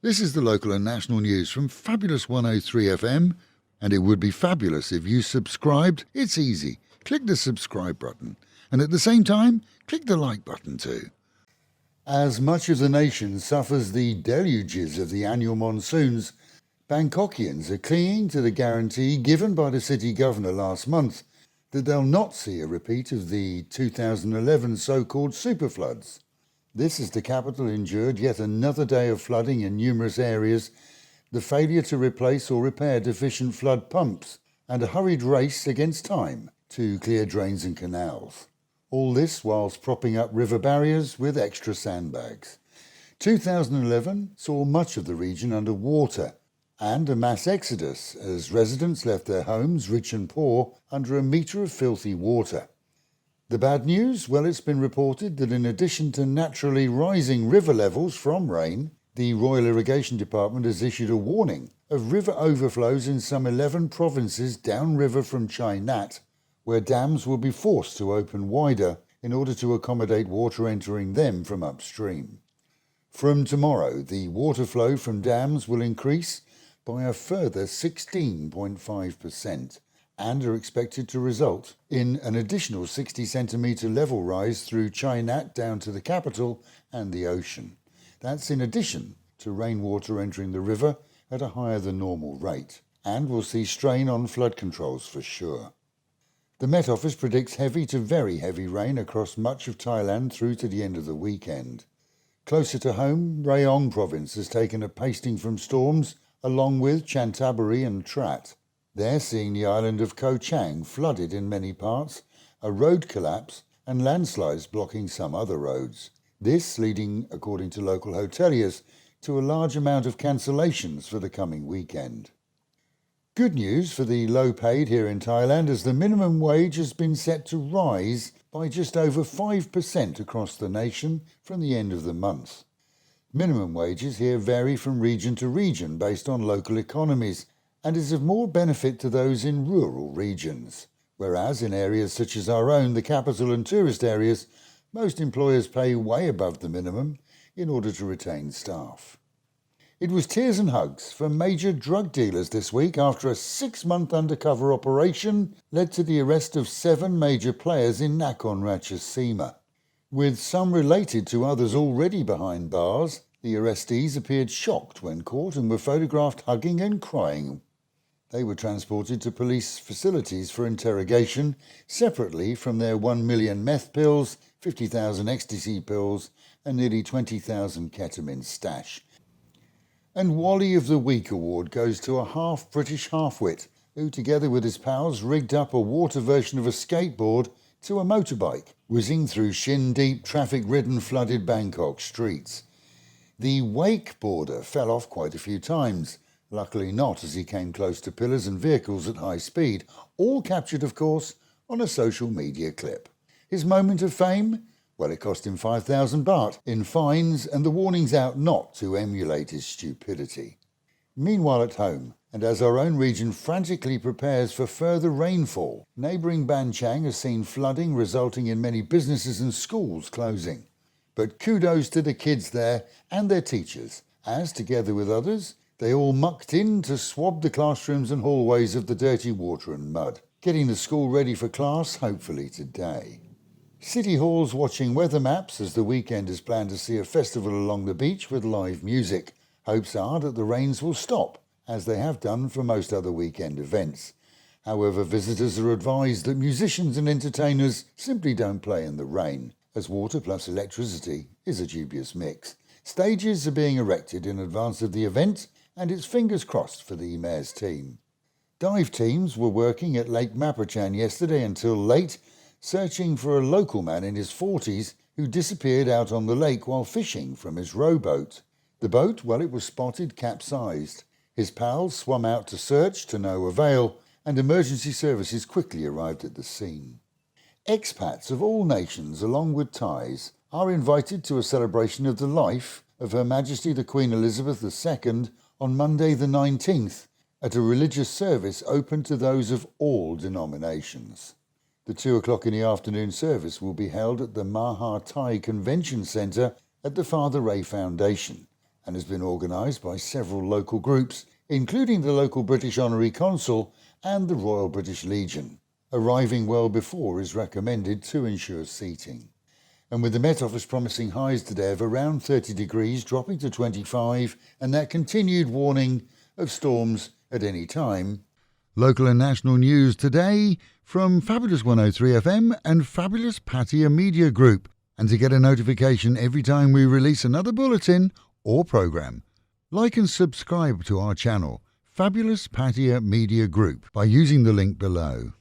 This is the local and national news from Fabulous 103 FM, and it would be fabulous if you subscribed. It's easy. Click the subscribe button, and at the same time, click the like button too. As much of the nation suffers the deluges of the annual monsoons, Bangkokians are clinging to the guarantee given by the city governor last month that they'll not see a repeat of the 2011 so-called superfloods. This as the capital endured yet another day of flooding in numerous areas, the failure to replace or repair deficient flood pumps, and a hurried race against time to clear drains and canals. All this whilst propping up river barriers with extra sandbags. 2011 saw much of the region under water and a mass exodus as residents left their homes, rich and poor, under a metre of filthy water. The bad news? Well, it's been reported that in addition to naturally rising river levels from rain, the Royal Irrigation Department has issued a warning of river overflows in some 11 provinces downriver from Chai Nat, where dams will be forced to open wider in order to accommodate water entering them from upstream. From tomorrow, the water flow from dams will increase by a further 16.5%. and are expected to result in an additional 60 centimetre level rise through Chai Nat down to the capital and the ocean. That's in addition to rainwater entering the river at a higher than normal rate, and will see strain on flood controls for sure. The Met Office predicts heavy to very heavy rain across much of Thailand through to the end of the weekend. Closer to home, Rayong province has taken a pasting from storms along with Chantaburi and Trat. They're seeing the island of Koh Chang flooded in many parts, a road collapse and landslides blocking some other roads. This leading, according to local hoteliers, to a large amount of cancellations for the coming weekend. Good news for the low paid here in Thailand as the minimum wage has been set to rise by just over 5% across the nation from the end of the month. Minimum wages here vary from region to region based on local economies, and is of more benefit to those in rural regions, whereas in areas such as our own, the capital and tourist areas, most employers pay way above the minimum in order to retain staff. It was tears and hugs for major drug dealers this week after a 6-month undercover operation led to the arrest of 7 major players in Nakhon Ratchasima. With some related to others already behind bars, the arrestees appeared shocked when caught and were photographed hugging and crying. They were transported to police facilities for interrogation, separately from their 1 million meth pills, 50,000 ecstasy pills, and nearly 20,000 ketamine stash. And Wally of the Week award goes to a half-British half-wit, who together with his pals rigged up a water version of a skateboard to a motorbike, whizzing through shin-deep, traffic-ridden, flooded Bangkok streets. The wakeboarder fell off quite a few times, luckily not as he came close to pillars and vehicles at high speed, all captured, of course, on a social media clip. His moment of fame? Well, it cost him 5,000 baht in fines and the warnings out not to emulate his stupidity. Meanwhile at home, and as our own region frantically prepares for further rainfall, neighbouring Ban Chang has seen flooding resulting in many businesses and schools closing. But kudos to the kids there and their teachers, as together with others, they all mucked in to swab the classrooms and hallways of the dirty water and mud, getting the school ready for class hopefully today. City Hall's watching weather maps as the weekend is planned to see a festival along the beach with live music. Hopes are that the rains will stop, as they have done for most other weekend events. However, visitors are advised that musicians and entertainers simply don't play in the rain, as water plus electricity is a dubious mix. Stages are being erected in advance of the event, and it's fingers crossed for the Mayor's team. Dive teams were working at Lake Maprachan yesterday until late, searching for a local man in his 40s who disappeared out on the lake while fishing from his rowboat. The boat, well, it was spotted capsized. His pals swam out to search to no avail, and emergency services quickly arrived at the scene. Expats of all nations, along with Thais, are invited to a celebration of the life of Her Majesty the Queen Elizabeth II on Monday the 19th at a religious service open to those of all denominations. The 2:00 in the afternoon service will be held at the Maha Thai Convention Centre at the Father Ray Foundation, and has been organised by several local groups, including the local British Honorary Consul and the Royal British Legion. Arriving well before is recommended to ensure seating. And with the Met Office promising highs today of around 30 degrees, dropping to 25, and that continued warning of storms at any time. Local and national news today from Fabulous 103 FM and Fabulous Pattaya Media Group. And to get a notification every time we release another bulletin or programme, like and subscribe to our channel, Fabulous Pattaya Media Group, by using the link below.